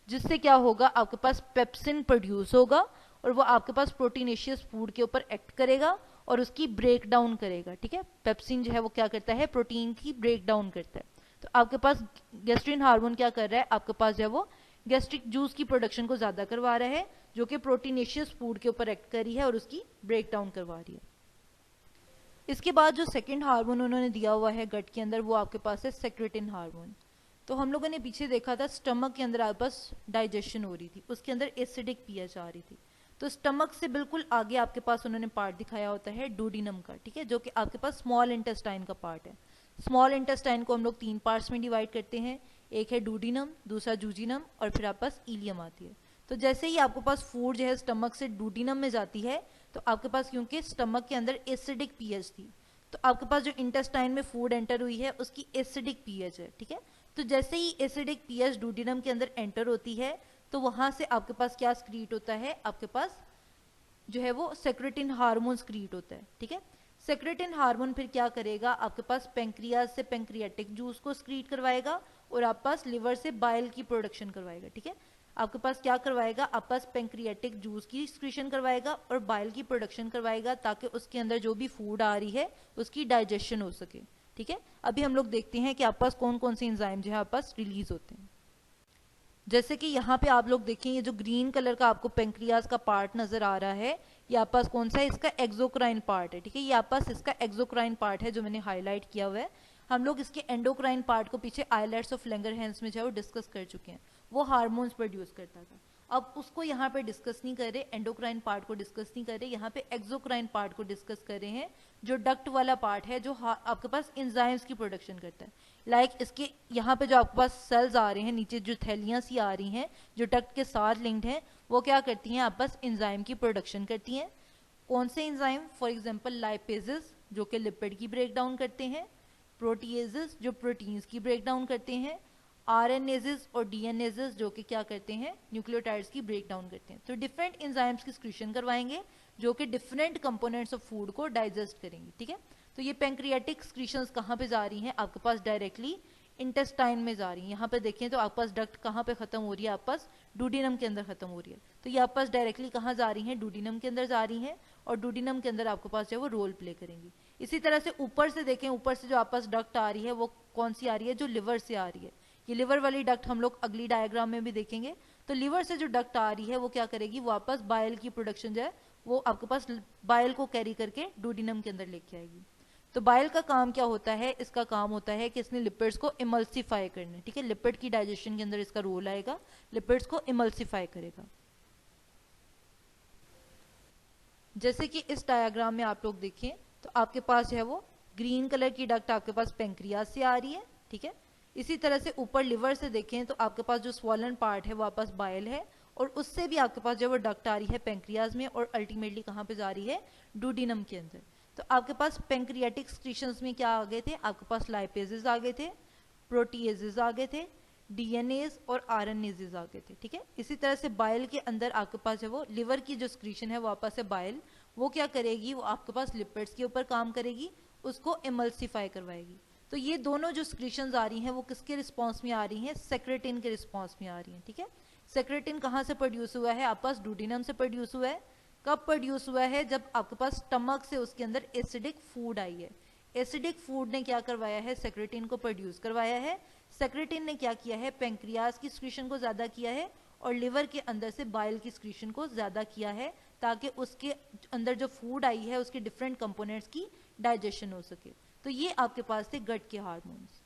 जिससे क्या होगा, आपके पास पेप्सिन प्रोड्यूस होगा और वो आपके पास प्रोटीनेशियस फूड के ऊपर एक्ट करेगा और उसकी ब्रेक डाउन करेगा, ठीक है। पेप्सिन जो है वो क्या करता है, प्रोटीन की ब्रेक डाउन करता है। तो आपके पास गैस्ट्रिन हार्मोन क्या कर रहा है, आपके पास जो है वो गैस्ट्रिक जूस की प्रोडक्शन को ज्यादा करवा रहा है, जो कि प्रोटीनेशियस फूड के ऊपर एक्ट कर रही है और उसकी ब्रेक डाउन करवा रही है। इसके बाद जो सेकेंड हार्मोन उन्होंने दिया हुआ है गट के अंदर वो आपके पास है सेक्रेटिन हार्मोन। तो हम लोगों ने पीछे देखा था स्टमक के अंदर आपके पास डाइजेशन हो रही थी, उसके अंदर एसिडिक pH आ रही थी। तो स्टमक से बिल्कुल आगे आपके पास उन्होंने पार्ट दिखाया होता है डूडिनम का, ठीक है, जो कि आपके पास स्मॉल इंटेस्टाइन का पार्ट है। स्मॉल इंटेस्टाइन को हम लोग 3 पार्ट्स में डिवाइड करते हैं, एक है डूडिनम, दूसरा जूजिनम और फिर आपके पास इलियम आती है। तो जैसे ही आपके पास फूड जो है स्टमक से डूडिनम में जाती है तो आपके पास, क्योंकि स्टमक के अंदर एसिडिक pH थी, तो आपके पास जो इंटेस्टाइन में फूड एंटर हुई है उसकी एसिडिक pH है, ठीक है। तो जैसे ही एसिडिक pH डूडिनम के अंदर एंटर होती है तो वहां से आपके पास क्या स्क्रीट होता है, आपके पास जो है वो सेक्रेटिन हार्मोन स्क्रीट होता है, ठीक है। सेक्रेटिन हार्मोन फिर क्या करेगा, आपके पास पेंक्रियाज से पेंक्रियाटिक जूस को स्क्रीट करवाएगा और आपके पास लिवर से बाइल की प्रोडक्शन करवाएगा, ठीक है। आपके पास क्या करवाएगा, आपके पास पेंक्रियाटिक जूस की सिक्रीशन करवाएगा और बाइल की प्रोडक्शन करवाएगा, ताकि उसके अंदर जो भी फूड आ रही है उसकी डाइजेशन हो सके। ठीक है, अभी हम लोग देखते हैं कि आपके पास कौन कौन से एंजाइम जो है आपके पास रिलीज होते हैं। जैसे कि यहाँ पे आप लोग देखें, ये जो ग्रीन कलर का आपको पेंक्रियाज का पार्ट नजर आ रहा है, ये आपके पास कौन सा है, इसका एक्सोक्राइन पार्ट है। ठीक है, ये आपके पास इसका एक्सोक्राइन पार्ट है जो मैंने हाईलाइट किया हुआ है। हम लोग इसके एंडोक्राइन पार्ट को पीछे आइलेट्स ऑफ लैंगरहैंस में जो है वो डिस्कस कर चुके हैं। वो हार्मोन्स प्रोड्यूस करता था, अब उसको यहाँ पे डिस्कस नहीं कर रहे, एंडोक्राइन पार्ट को डिस्कस नहीं कर रहे, यहाँ पे एक्सोक्राइन पार्ट को डिस्कस कर रहे हैं, जो डक्ट वाला पार्ट है, जो आपके पास एंजाइम्स की प्रोडक्शन करता है। इसके यहाँ पे जो आपके पास सेल्स आ रहे हैं, नीचे जो थैलियां सी आ रही हैं जो डक्ट के साथ लिंक्ड हैं, वो क्या करती हैं, आपके पास एंजाइम की प्रोडक्शन करती हैं। कौन से एंजाइम, फॉर एग्जांपल लाइपेजेस जो कि लिपिड की ब्रेक डाउन करते हैं, प्रोटीएजेस जो प्रोटीन्स की ब्रेक डाउन करते हैं, आरएनएजेस और डीएनएजेस जो कि क्या करते हैं, न्यूक्लियोटाइड्स की ब्रेक डाउन करते हैं। तो डिफरेंट एंजाइम्स की सिक्रीशन करवाएंगे जो कि डिफरेंट कंपोनेंट्स ऑफ फूड को डाइजेस्ट करेंगे। ठीक है, तो ये पेंक्रियाटिक सिक्रीशंस कहाँ पे जा रही हैं, आपके पास डायरेक्टली इंटेस्टाइन में जा रही है। यहाँ पे देखें तो आपके पास डक्ट कहाँ पे खत्म हो रही है, आपके पास डूडिनम के अंदर खत्म हो रही है। तो ये आपके पास डायरेक्टली कहाँ जा रही है, डूडिनम के अंदर जा रही है, और डूडिनम के अंदर आपके पास जो है वो रोल प्ले करेंगी। इसी तरह से ऊपर से देखें, ऊपर से जो आपके पास डक्ट आ रही है वो कौन सी आ रही है, जो लिवर से आ रही है। ये लिवर वाली डक्ट हम लोग अगली डायग्राम में भी देखेंगे। तो लिवर से जो डक्ट आ रही है वो क्या करेगी, वापस बाइल की प्रोडक्शन जो है वो आपके पास बाइल को कैरी करके डूडिनम के अंदर लेके आएगी। तो बाइल का काम क्या होता है, इसका काम होता है कि इसने लिपिड्स को इमल्सिफाई करना है। ठीक है, लिपिड की डाइजेशन के अंदर इसका रोल आएगा, लिपिड्स को इमल्सिफाई करेगा। जैसे कि इस डायग्राम में आप लोग देखें तो आपके पास है वो ग्रीन कलर की डक्ट आपके पास पेंक्रियाज से आ रही है। ठीक है, इसी तरह से ऊपर लिवर से देखें तो आपके पास जो स्वॉलन पार्ट है वो आपके पास बाइल है, और उससे भी आपके पास जो वो डक्ट आ रही है पेंक्रियाज में, और अल्टीमेटली कहाँ पे जा रही है, डूडिनम के अंदर। तो आपके पास पेंक्रियाटिक सिक्रीशंस में क्या आ गए थे, आपके पास लाइपेजेस आ गए थे, प्रोटीएजेस आ गए थे, डीएनएज और आरएनएजेस आ गए थे। ठीक है, इसी तरह से बाइल के अंदर आपके पास है वो लिवर की जो सिक्रीशन है वापस है बाइल, वो क्या करेगी, वो आपके पास लिपिड्स के ऊपर काम करेगी, उसको इमल्सिफाई करवाएगी। तो ये दोनों जो सिक्रीशंस आ रही हैं वो किसके रिस्पॉन्स में आ रही हैं, सेक्रेटिन के रिस्पॉन्स में आ रही हैं। ठीक है, सेक्रेटिन कहाँ से प्रोड्यूस हुआ है, आपके पास डूडिनम से प्रोड्यूस हुआ है। कब प्रोड्यूस हुआ है, जब आपके पास स्टमक से उसके अंदर एसिडिक फूड आई है। एसिडिक फूड ने क्या करवाया है, सेक्रेटिन को प्रोड्यूस करवाया है। सेक्रेटिन ने क्या किया है, पेंक्रियाज की सिक्रीशन को ज्यादा किया है, और लिवर के अंदर से बाइल की सिक्रीशन को ज्यादा किया है, ताकि उसके अंदर जो फूड आई है उसके डिफरेंट कंपोनेंट्स की डाइजेशन हो सके। तो ये आपके पास थे गट के हार्मोन्स।